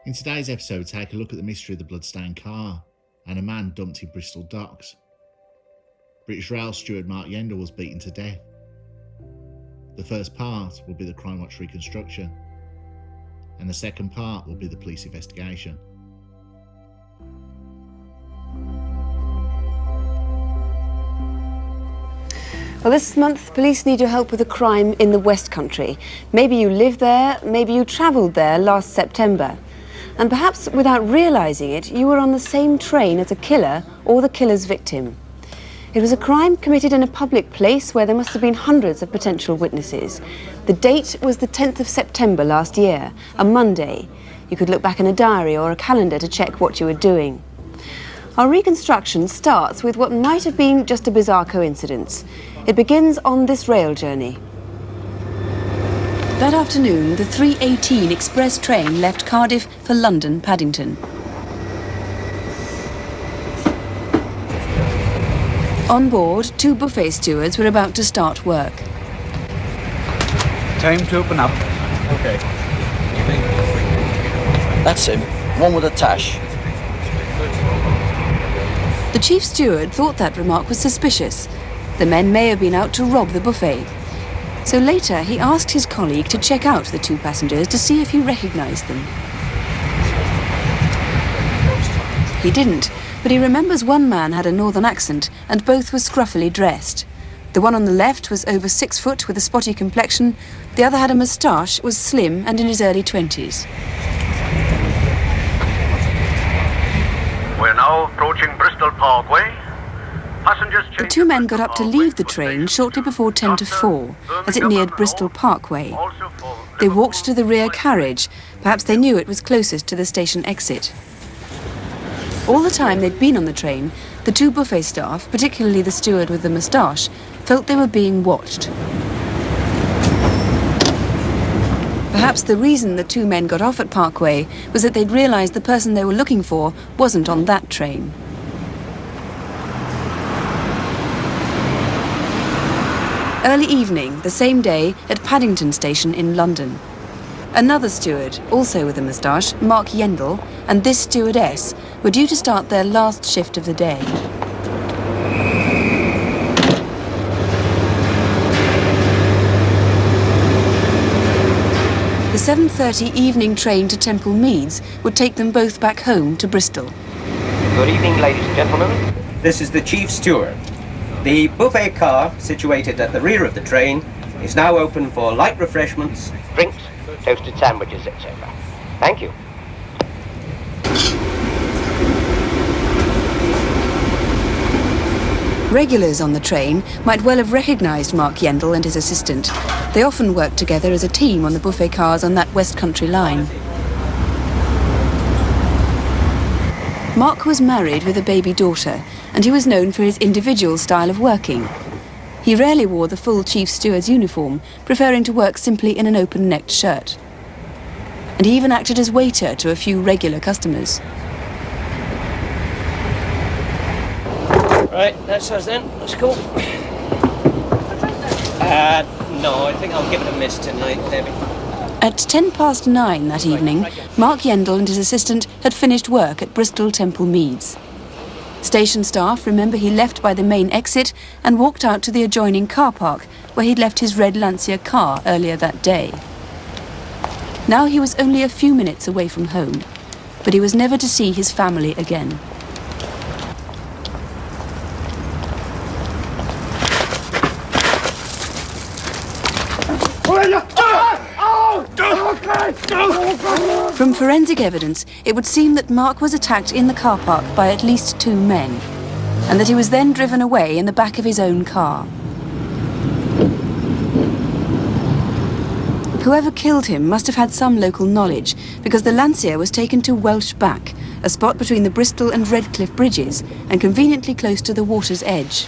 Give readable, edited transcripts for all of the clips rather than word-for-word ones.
In today's episode, take a look at the mystery of the bloodstained car and a man dumped in Bristol docks. British Rail steward Mark Yendell was beaten to death. The first part will be the Crime Watch reconstruction, and the second part will be the police investigation. Well, this month, police need your help with a crime in the West Country. Maybe you live there, maybe you travelled there last September. And perhaps without realising it, you were on the same train as a killer or the killer's victim. It was a crime committed in a public place where there must have been hundreds of potential witnesses. The date was the 10th of September last year, a Monday. You could look back in a diary or a calendar to check what you were doing. Our reconstruction starts with what might have been just a bizarre coincidence. It begins on this rail journey. That afternoon, the 3:18 express train left Cardiff for London Paddington. On board, two buffet stewards were about to start work. Time to open up. Okay. That's him. One with a tash. The chief steward thought that remark was suspicious. The men may have been out to rob the buffet. So later, he asked his colleague to check out the two passengers to see if he recognised them. He didn't, but he remembers one man had a northern accent and both were scruffily dressed. The one on the left was over 6 foot with a spotty complexion. The other had a moustache, was slim and in his early 20s. We're now approaching Bristol Parkway. The two men got up to leave the train shortly before 10 to 4, as it neared Bristol Parkway. They walked to the rear carriage. Perhaps they knew it was closest to the station exit. All the time they'd been on the train, the two buffet staff, particularly the steward with the moustache, felt they were being watched. Perhaps the reason the two men got off at Parkway was that they'd realised the person they were looking for wasn't on that train. Early evening, the same day, at Paddington Station in London. Another steward, also with a moustache, Mark Yendell, and this stewardess were due to start their last shift of the day. The 7:30 evening train to Temple Meads would take them both back home to Bristol. Good evening, ladies and gentlemen. This is the chief steward. The buffet car, situated at the rear of the train, is now open for light refreshments, Drinks, toasted sandwiches, etc. Thank you. Regulars on the train might well have recognised Mark Yendell and his assistant. They often worked together as a team on the buffet cars on that West Country line. Mark was married with a baby daughter, and he was known for his individual style of working. He rarely wore the full chief steward's uniform, preferring to work simply in an open-necked shirt. And he even acted as waiter to a few regular customers. Right, that's us then. Let's go. No, I think I'll give it a miss tonight, Debbie. At 9:10 that evening, Mark Yendell and his assistant had finished work at Bristol Temple Meads. Station staff remember he left by the main exit and walked out to the adjoining car park where he'd left his red Lancia car earlier that day. Now he was only a few minutes away from home, but he was never to see his family again. From forensic evidence, it would seem that Mark was attacked in the car park by at least two men, and that he was then driven away in the back of his own car. Whoever killed him must have had some local knowledge, because the Lancia was taken to Welsh Back, a spot between the Bristol and Redcliffe bridges, and conveniently close to the water's edge.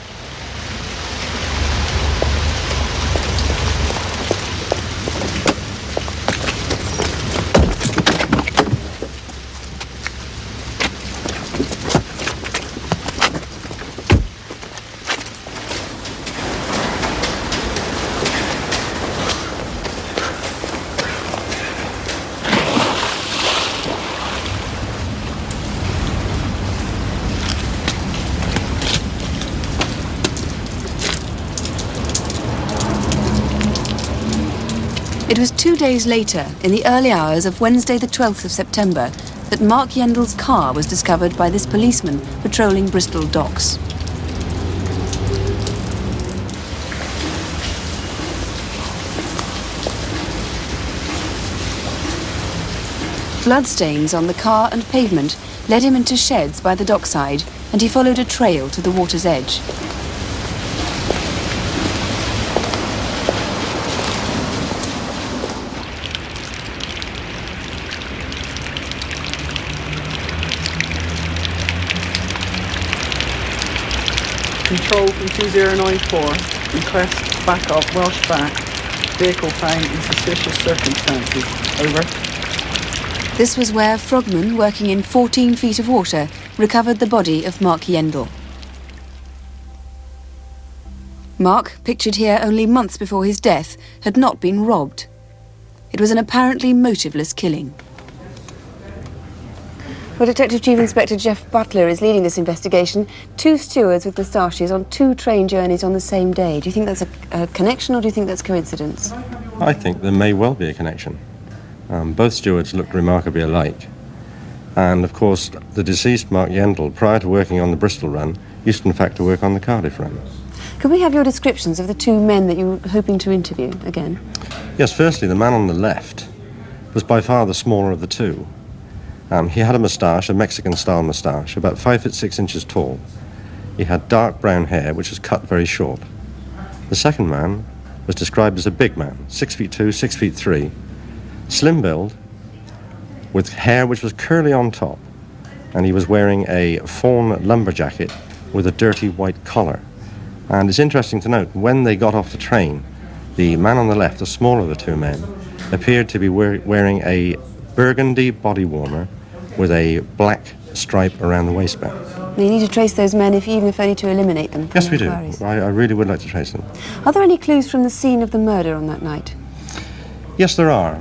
It was 2 days later, in the early hours of Wednesday the 12th of September, that Mark Yendell's car was discovered by this policeman patrolling Bristol docks. Bloodstains on the car and pavement led him into sheds by the dockside, and he followed a trail to the water's edge. Control from 2094, request backup Welsh back, vehicle found in suspicious circumstances. Over. This was where frogmen working in 14 feet of water recovered the body of Mark Yendell. Mark, pictured here only months before his death, had not been robbed. It was an apparently motiveless killing. Well, Detective Chief Inspector Jeff Butler is leading this investigation. 2 stewards with moustaches on 2 train journeys on the same day. Do you think that's a connection, or do you think that's coincidence? I think there may well be a connection. Both stewards looked remarkably alike. And, of course, the deceased Mark Yendell, prior to working on the Bristol run, used in fact to work on the Cardiff run. Can we have your descriptions of the 2 men that you were hoping to interview again? Yes, firstly, the man on the left was by far the smaller of the 2. He had a moustache, a Mexican-style moustache, about 5'6" tall. He had dark brown hair, which was cut very short. The second man was described as a big man, 6'2", 6'3", slim build, with hair which was curly on top, and he was wearing a fawn lumberjacket with a dirty white collar. And it's interesting to note, when they got off the train, the man on the left, the smaller of the 2 men, appeared to be wearing a burgundy body warmer with a black stripe around the waistband. You need to trace those men, even if only to eliminate them from Yes, we do. inquiries. I really would like to trace them. Are there any clues from the scene of the murder on that night? Yes, there are.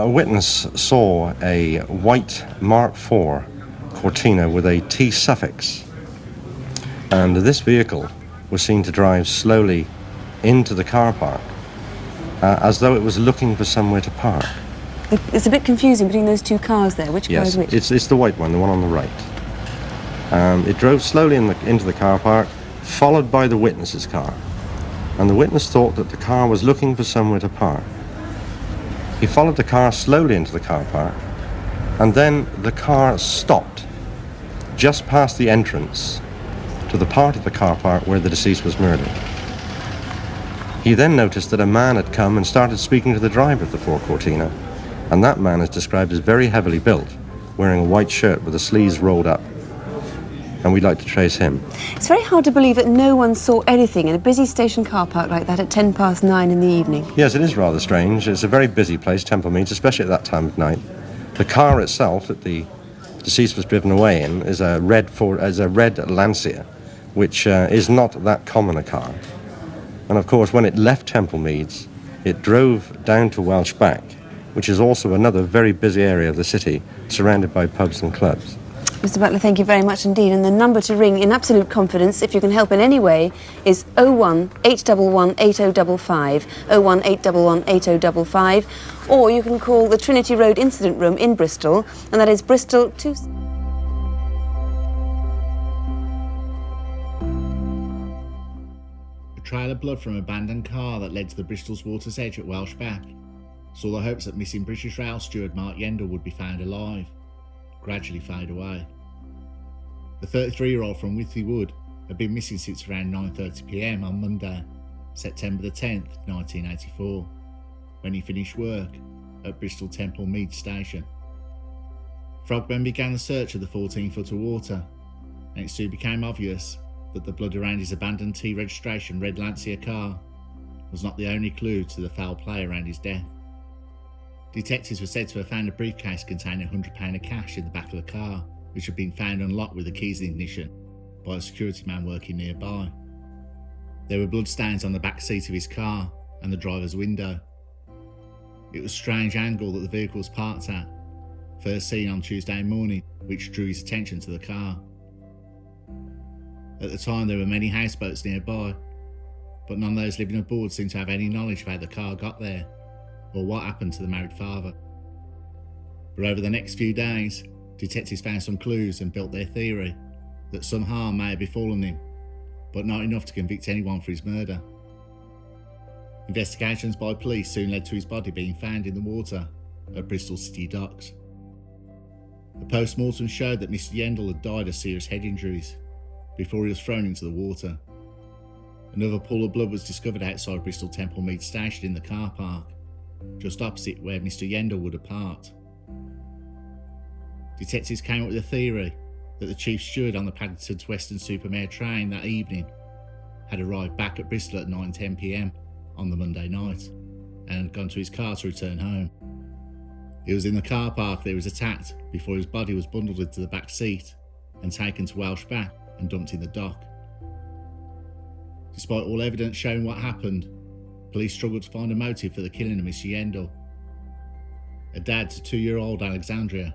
A witness saw a white Mark IV Cortina with a T suffix. And this vehicle was seen to drive slowly into the car park, as though it was looking for somewhere to park. It's a bit confusing between those 2 cars there. Which car is which? It's the white one, the one on the right. It drove slowly into the car park, followed by the witness's car. And the witness thought that the car was looking for somewhere to park. He followed the car slowly into the car park, and then the car stopped just past the entrance to the part of the car park where the deceased was murdered. He then noticed that a man had come and started speaking to the driver of the Ford Cortina, and that man is described as very heavily built, wearing a white shirt with the sleeves rolled up. And we'd like to trace him. It's very hard to believe that no one saw anything in a busy station car park like that at 9:10 in the evening. Yes, it is rather strange. It's a very busy place, Temple Meads, especially at that time of night. The car itself that the deceased was driven away in is a red Lancia, which is not that common a car. And of course, when it left Temple Meads, it drove down to Welsh Back, which is also another very busy area of the city, surrounded by pubs and clubs. Mr. Butler, thank you very much indeed. And the number to ring in absolute confidence, if you can help in any way, is 01 811 8055, 01 811 8055, or you can call the Trinity Road Incident Room in Bristol, and that is Bristol 2... A trail of blood from an abandoned car that led to the Bristol's water's edge at Welsh Back saw the hopes that missing British Rail steward Mark Yendell would be found alive gradually fade away. The 33-year-old from Withy Wood had been missing since around 9:30 p.m. on Monday, September the 10th, 1984, when he finished work at Bristol Temple Meads Station. Frogmen began the search of the 14 foot of water, and it soon became obvious that the blood around his abandoned T registration red Lancia car was not the only clue to the foul play around his death. Detectives were said to have found a briefcase containing £100 of cash in the back of the car, which had been found unlocked with the keys in ignition by a security man working nearby. There were bloodstains on the back seat of his car and the driver's window. It was a strange angle that the vehicle was parked at, first seen on Tuesday morning, which drew his attention to the car. At the time, there were many houseboats nearby, but none of those living aboard seemed to have any knowledge of how the car got there, or what happened to the married father. But over the next few days, detectives found some clues and built their theory that some harm may have befallen him, but not enough to convict anyone for his murder. Investigations by police soon led to his body being found in the water at Bristol City Docks. A post-mortem showed that Mr. Yendell had died of serious head injuries before he was thrown into the water. Another pool of blood was discovered outside Bristol Temple Mead Station in the car park, just opposite where Mr. Yendell would have parked. Detectives came up with a theory that the chief steward on the Paddington to Weston-super-Mare train that evening had arrived back at Bristol at 9:10 p.m. on the Monday night and had gone to his car to return home. He was in the car park that he was attacked before his body was bundled into the back seat and taken to Welsh Back and dumped in the dock. Despite all evidence showing what happened, police struggled to find a motive for the killing of Mr. Yendell. A dad to 2-year-old Alexandria,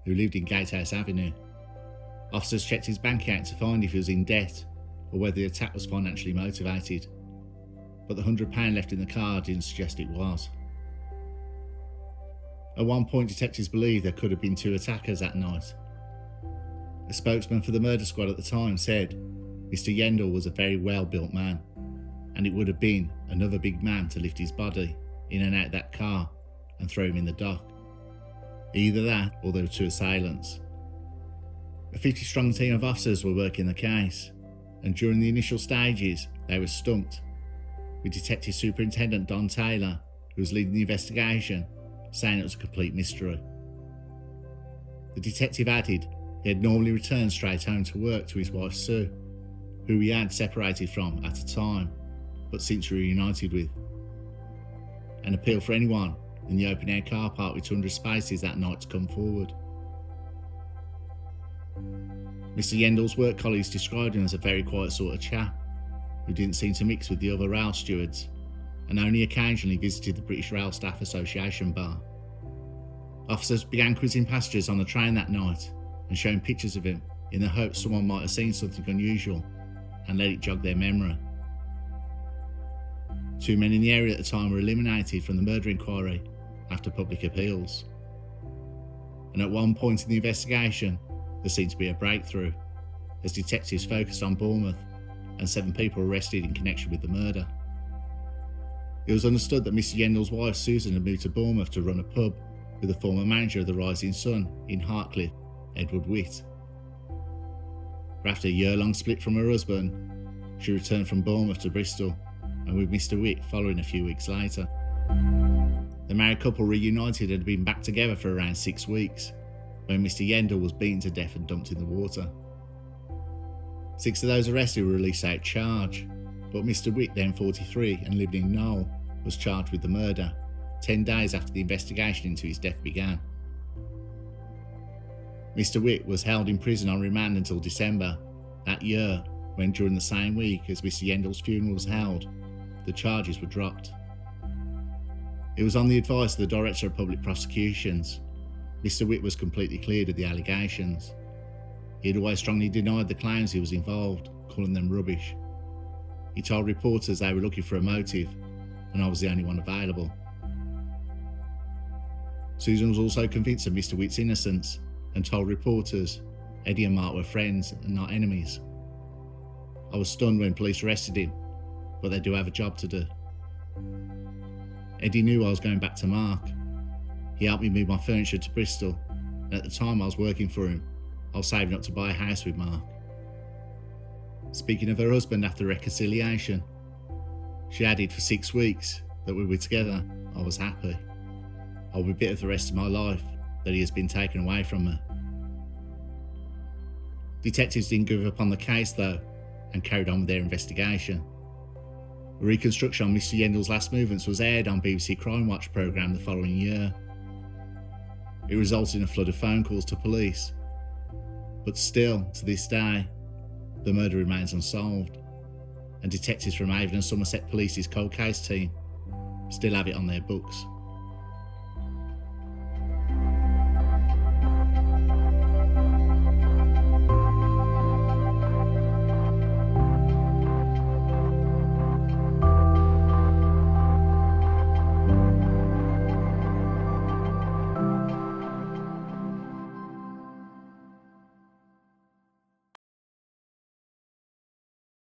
who lived in Gatehouse Avenue. Officers checked his bank account to find if he was in debt or whether the attack was financially motivated, but the £100 left in the car didn't suggest it was. At one point, detectives believed there could have been 2 attackers that night. A spokesman for the murder squad at the time said Mr. Yendell was a very well-built man, and it would have been another big man to lift his body in and out that car and throw him in the dock. Either that, or there were 2 assailants. A 50-strong team of officers were working the case, and during the initial stages, they were stumped, with Detective Superintendent Don Taylor, who was leading the investigation, saying it was a complete mystery. The detective added he had normally returned straight home to work to his wife Sue, who he had separated from at a time, but since reunited with. An appeal for anyone in the open-air car park with 200 spaces that night to come forward. Mr. Yendell's work colleagues described him as a very quiet sort of chap, who didn't seem to mix with the other rail stewards, and only occasionally visited the British Rail Staff Association bar. Officers began quizzing passengers on the train that night and showing pictures of him in the hope someone might have seen something unusual and let it jog their memory. 2 men in the area at the time were eliminated from the murder inquiry after public appeals. And at one point in the investigation, there seemed to be a breakthrough, as detectives focused on Bournemouth and 7 people were arrested in connection with the murder. It was understood that Mr. Yendell's wife Susan had moved to Bournemouth to run a pub with the former manager of the Rising Sun in Hartcliffe, Edward Witt. But after a year-long split from her husband, she returned from Bournemouth to Bristol, and with Mr. Witt following a few weeks later. The married couple reunited and had been back together for around 6 weeks, when Mr. Yendell was beaten to death and dumped in the water. 6 of those arrested were released out charge, but Mr. Witt, then 43 and living in Knowle, was charged with the murder 10 days after the investigation into his death began. Mr. Witt was held in prison on remand until December that year, when during the same week as Mr. Yendell's funeral was held, the charges were dropped. It was on the advice of the Director of Public Prosecutions. Mr. Witt was completely cleared of the allegations. He had always strongly denied the claims he was involved, calling them rubbish. He told reporters they were looking for a motive, and I was the only one available. Susan was also convinced of Mr. Witt's innocence and told reporters Eddie and Mark were friends and not enemies. I was stunned when police arrested him, but they do have a job to do. Eddie knew I was going back to Mark. He helped me move my furniture to Bristol, and at the time I was working for him, I was saving up to buy a house with Mark. Speaking of her husband after reconciliation, she added for 6 weeks that we were together, I was happy. I'll be bitter for the rest of my life that he has been taken away from me. Detectives didn't give up on the case though, and carried on with their investigation. A reconstruction on Mr. Yendell's last movements was aired on BBC Crime Watch programme the following year. It resulted in a flood of phone calls to police, but still, to this day, the murder remains unsolved, and detectives from Avon and Somerset Police's cold case team still have it on their books.